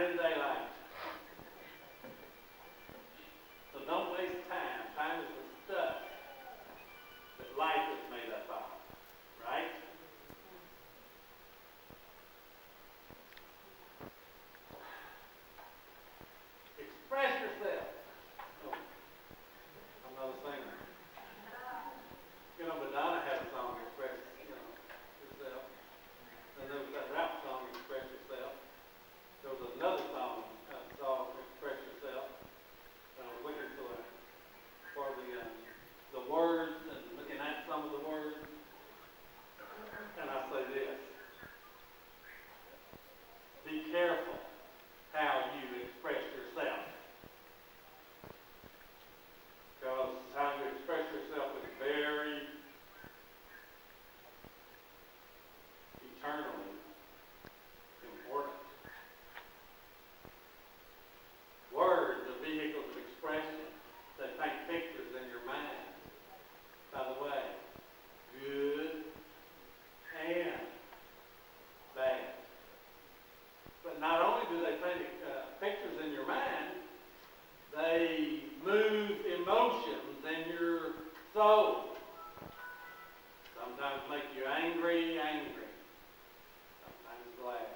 Lindale life. So don't waste time. Time is the stuff that life is made up of. Right? Express yourself. Oh, I'm not a singer. You know, Madonna had a song, Express, yourself. And there was that rap song, Express Yourself. There was another song, Express Yourself. And I was looking for the words and looking at some of the words. And I say this. Be careful how you express yourself. Because how you express yourself is very eternally important. Words are vehicles of expression. They paint pictures in your mind. By the way, good and bad. But not only do they paint pictures in your mind, they move emotions in your soul. Sometimes make you angry. Sometimes glad.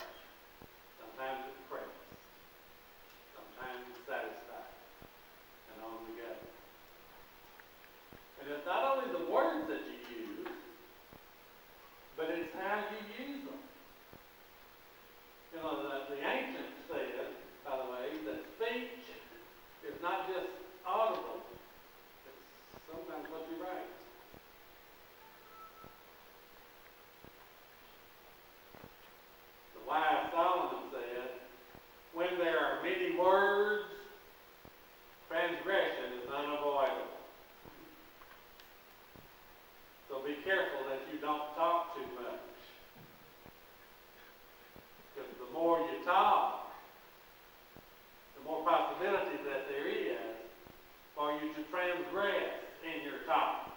Sometimes depressed. Sometimes satisfied. And on we go. And it's not only the words that you use, but it's how you use them. You know, the ancients said, by the way, that speech is not just audible. It's sometimes what you write. The wise Solomon said, when there are many words, transgression is unavoidable. So be careful that you don't talk too much. Because the more you talk, the more possibility that there is for you to transgress in your talk.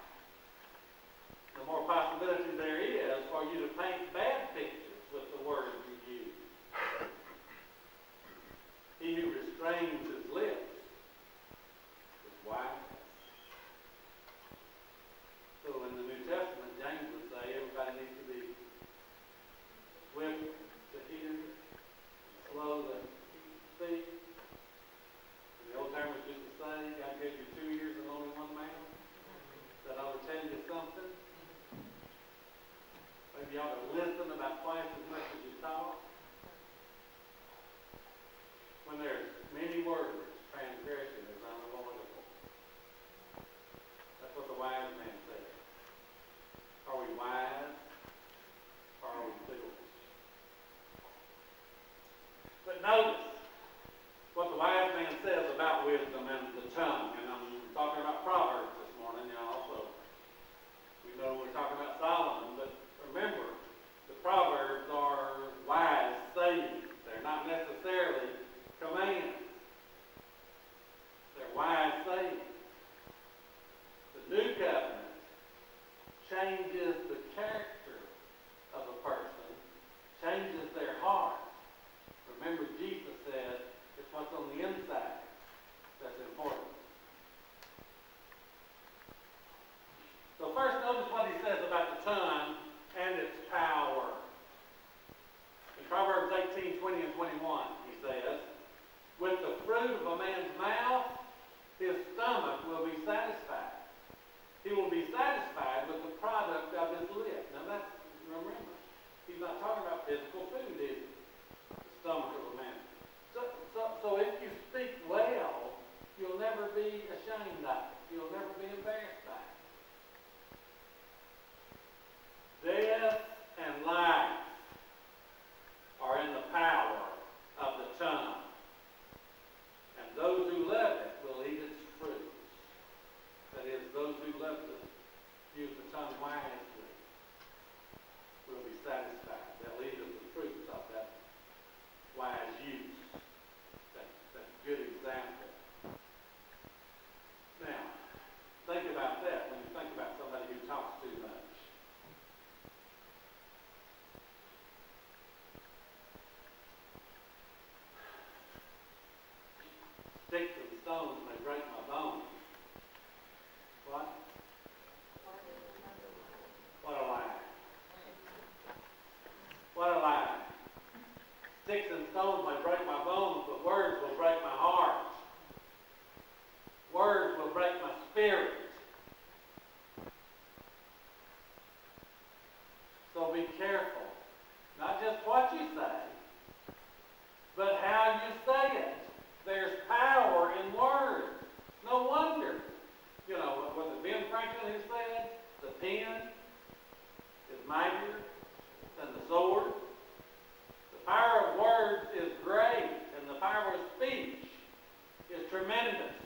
The more possibility there is for you to paint bad pictures with the words you use. He who restrains his lips is wise. So in the New Testament, James would say everybody needs to be swift to hear, slow to speak. And the old timers used to say, God gave you 2 ears and only one mouth. That ought to tell you something. Maybe you ought to listen about twice as much as you talk. When there's many words, transgression is unavoidable. That's what the wise man said. Are we wise or are we foolish? But notice what the wise man says about wisdom and the tongue. And I'm talking about Proverbs this morning, y'all. So we know we're talking about Solomon, but remember, the Proverbs are wise sayings. They're not necessarily commands. They're wise sayings. The New Covenant changes the character of a person, changes their heart. Remember, Jesus said it's what's on the inside that's important. So first, notice what he says about the tongue and its power. In Proverbs 18:20 and 21, he says, with the fruit of a man's mouth, his stomach will be satisfied. He will be satisfied with the product of his lips. Now that's, remember, he's not talking about physical food, is he? The stomach of a man. So if you speak well, you'll never be ashamed of it. You'll never be embarrassed by it. Death and life are in the power of the tongue. And those who love it will eat its fruits. That is, those who love to use the tongue wisely will be satisfied. They'll eat of the fruit So be careful. Not just what you say, but how you say it. There's power in words. No wonder. Was it Ben Franklin who said, the pen is mightier than the sword? The power of words is great, and the power of speech is tremendous.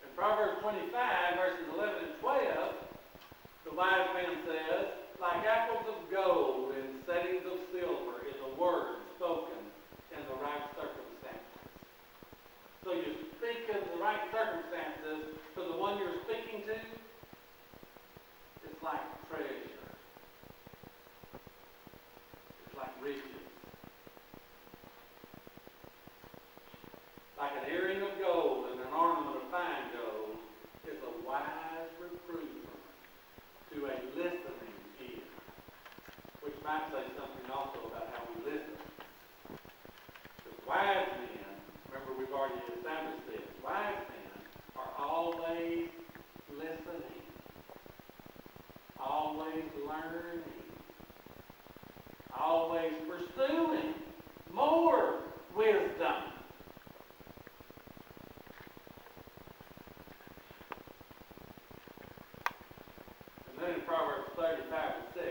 In Proverbs 25, verses 11 and 12, the wise man says, like apples of gold in settings of silver is a word spoken in the right circumstances. So you speak in the right circumstances to the one you're speaking to, it's like treasure. It's like riches. Like an earring of gold and an ornament of fine gold is a wise reprover to a listening ear. Which might say something also about how we listen. Because wise men, remember we've already established this, wise men are always listening, always learning, always pursuing more wisdom. And then in Proverbs 35 and 6,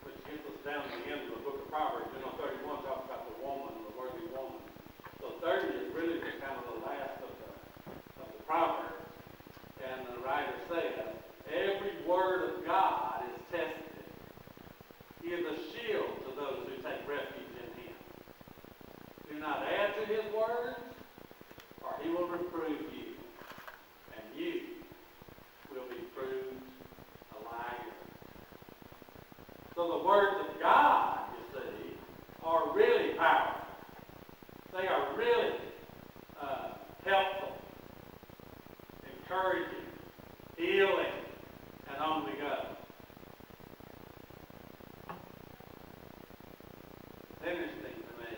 which gets us down to the end of the book of Proverbs, 31 talks about the woman, the worthy woman. So 30 is really just kind of the last of the Proverbs. And the writer says, every word of God is tested. He is a shield to those who take refuge in him. Do not add to his words, or he will reprove you, and you will be proved a liar. So the words of God, you see, are really powerful. They are really helpful, encouraging, healing, and on we go. It's interesting to me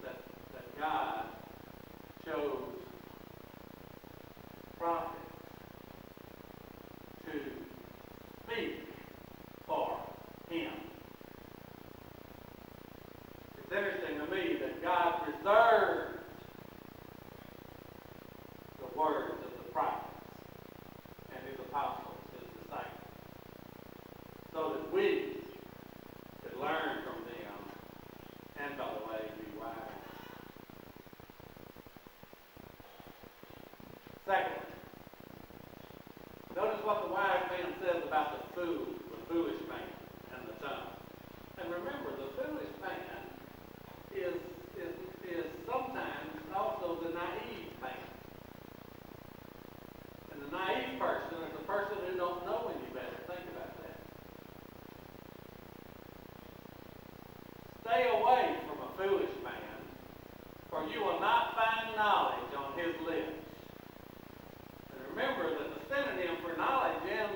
that God chose prophets to speak for him. It's interesting to me that God preserved the words of the prophets and his apostles, his disciples, so that we could learn from them and, by the way, be wise. Secondly, notice what the wise man says about the fool, the foolish man, and the tongue. And remember, the foolish man is sometimes also the naive man. And the naive person is the person who don't know any better. Think about that. Stay away from a foolish man, for you will not find knowledge on his lips. And remember that the synonym for knowledge in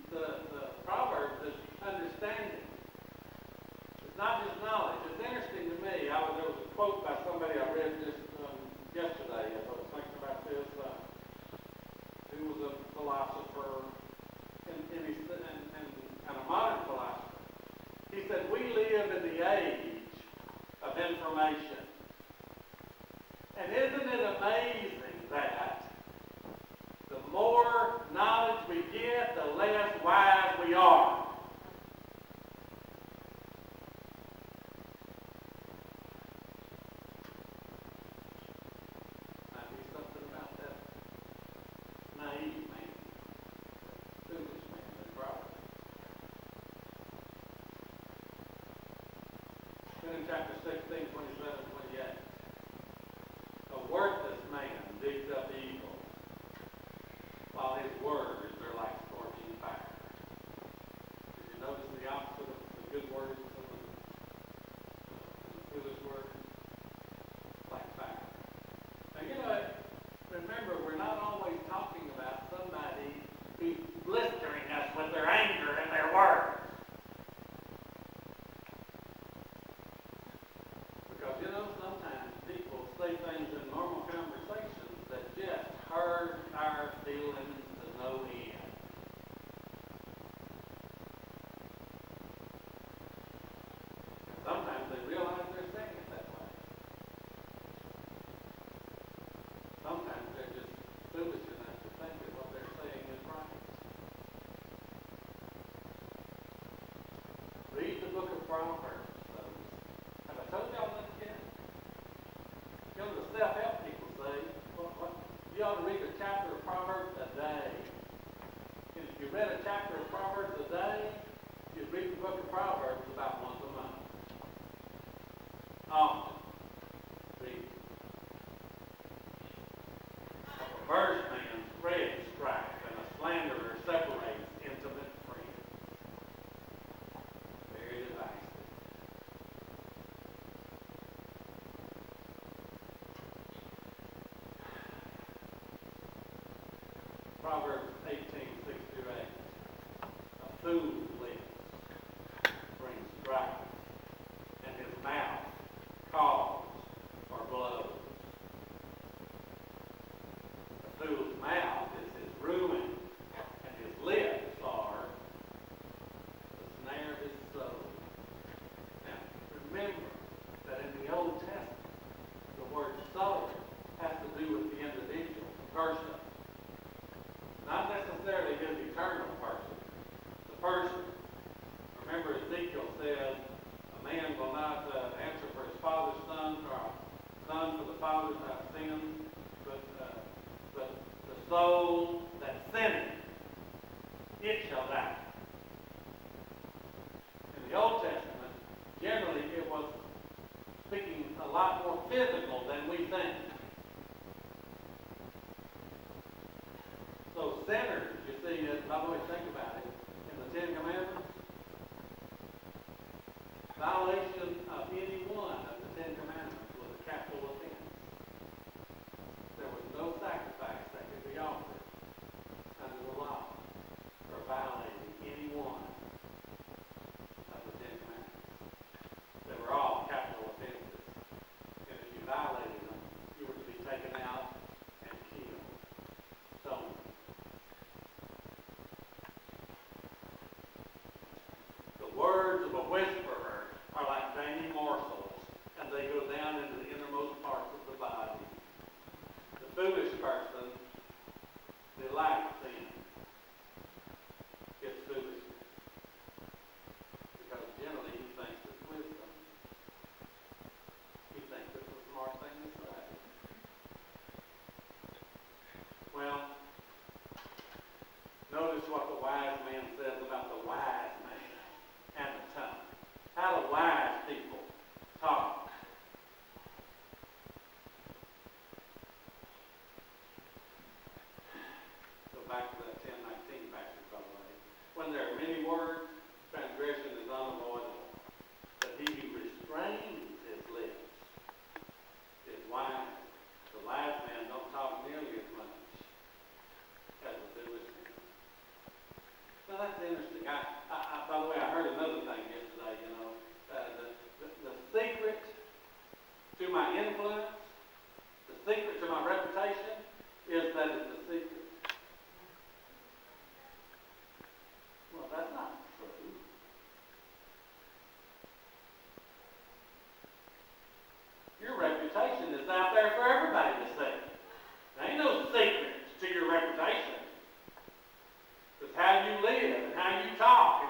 the Proverbs is understanding. It's not just knowledge. It's interesting to me. There was a quote by somebody I read just yesterday as I was thinking about this. Who was a philosopher and a modern philosopher. He said, we live in the age of information. Proverbs. Have I told y'all that yet? You know, the self-help people say, you ought to read a chapter of Proverbs a day. And if you read a chapter of Proverbs a day, you'd read the book of Proverbs about once a month. Often. Read. A perverse man spreads strife, and a slanderer separates intimate friends. Very divisive. Proverbs 18:6-8. A fool's lips bring strife, and his mouth calls for blows. A fool's mouth is his ruin, and his lips are the snare of his soul. Now, remember that in the Old Testament, the word soul has to do with the individual, the person. Not necessarily his eternal person. The person. Remember Ezekiel says, a man will not answer for his father's son, or a son for the father's sins, but the soul that sinneth, it shall die. In the Old Testament, generally it was speaking a lot more physical than we think. So sinners, you see, by the way, think about it, in the Ten Commandments, violation of any one of the Ten Commandments was a capital offense. There was no sacrifice that could be offered under the law for violating any one of the Ten Commandments. They were all capital offenses. And if you violated them, you were to be taken out and killed. Stoned. The words of a whisperer are like dainty morsels, and they go down into the innermost parts of the body. The foolish person delights in his foolishness, because generally he thinks it's wisdom. He thinks it's a smart thing to say. Well, notice what the wise man says about the wise man and the tongue. How do wise people talk? Go back to that 10:19 passage, by the way. When there are many words, transgression is unavoidable. But he who restrains his lips is wise. The wise man don't talk nearly as much as the foolish man. So that's interesting. By the way, I heard another thing yesterday, the secret to my influence, the secret to my reputation, is that it's a secret. Well, that's not true. Your reputation is out there for everybody to see. There ain't no secret to your reputation. It's how you live and how you talk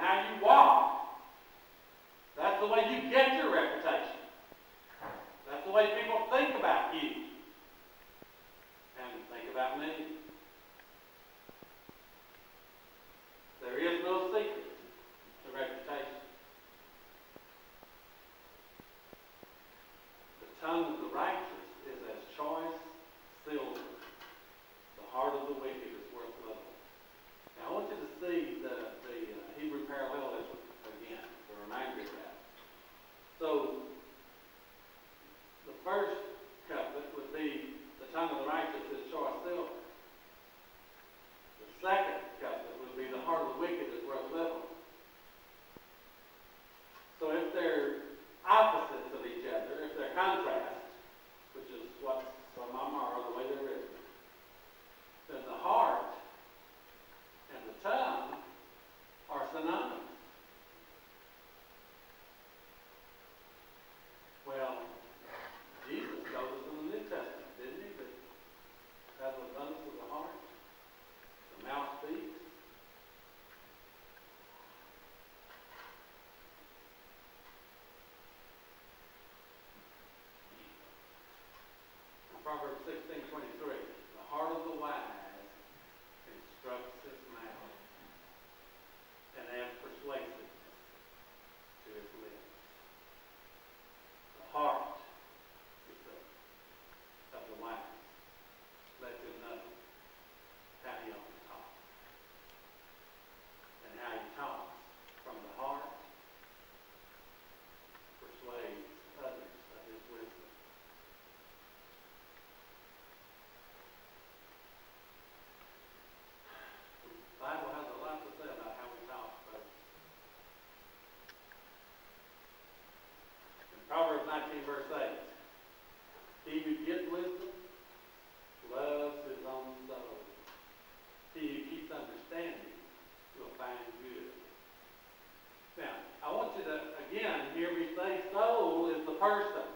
person.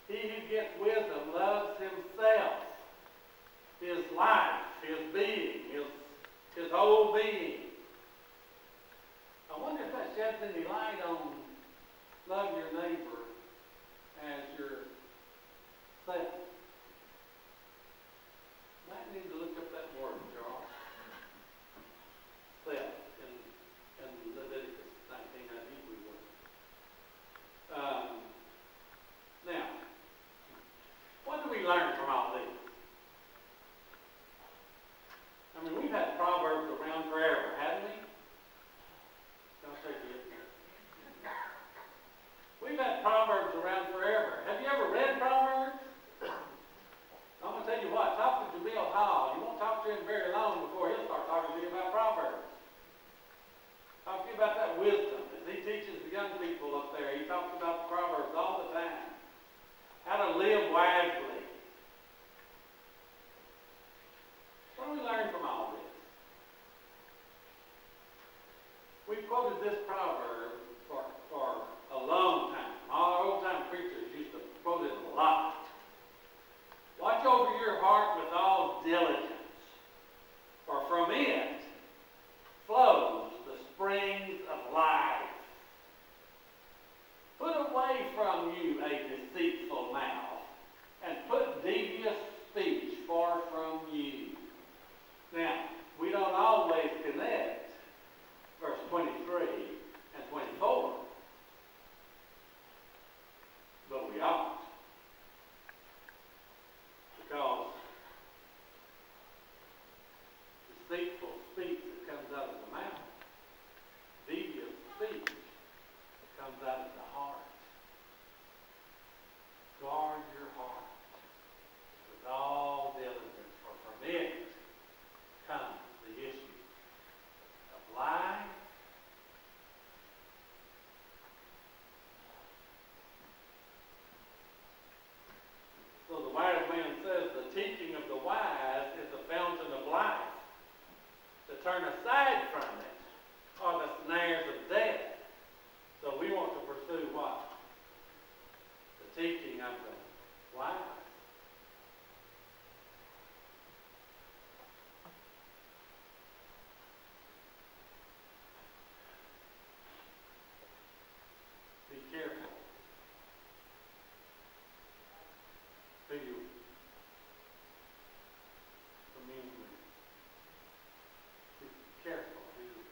He who gets wisdom loves himself, his life, his being, his whole being. I wonder if that sheds any light on love your neighbor as yourself. Might need to look up that word, Charles. Self in Leviticus 19, that Hebrew word. Now, what do we learn from all this? I mean, we've had Proverbs around forever, haven't we? Don't take it. We've had Proverbs around forever. Have you ever read Proverbs? I'm going to tell you what, talk to Jamil Hall. You won't talk to him very long before he'll start talking to you about Proverbs. Talk to you about that wisdom. As he teaches the young people up there, he talks about the Proverbs all the time. How to live wisely. What do we learn from all this? We've quoted this proverb for a long time. Our old-time preachers used to quote it a lot. Watch over your heart with all diligence, for from it flows the springs of life. Put away from you a deceitful mouth, and put devious speech far from you. Now, we don't always connect verse 23 and 24, but we ought. Because deceitful speech that comes out of the mouth, devious speech that comes out of the heart. Guard your heart with all diligence, for from it comes the issue of life So the wise man says the teaching of the wise is the fountain of life. To turn aside from it are the snares of death. So we want to pursue what? The teaching of the wise. Be careful who you commune with. Be careful who you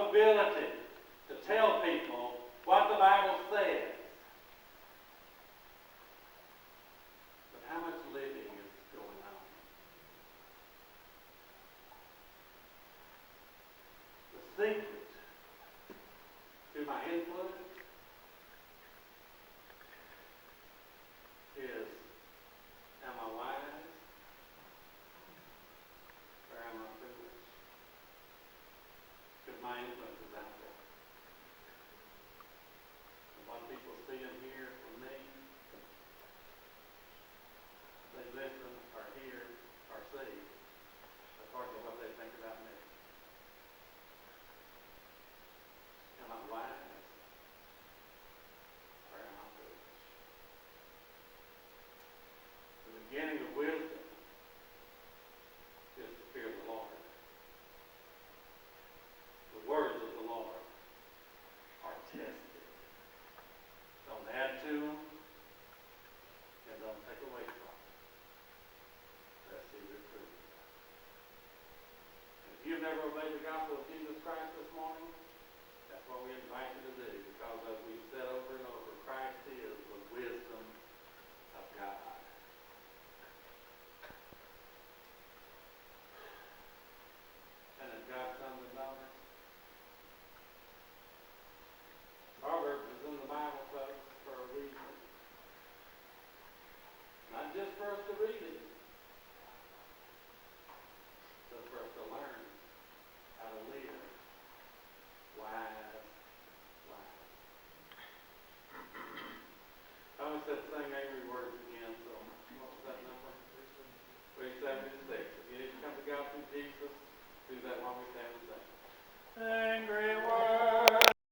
ability to tell people what the Bible says. But how much living is going on? The secret to my influence is, am I wise or am I foolish? Because my influence is out there. And what people see in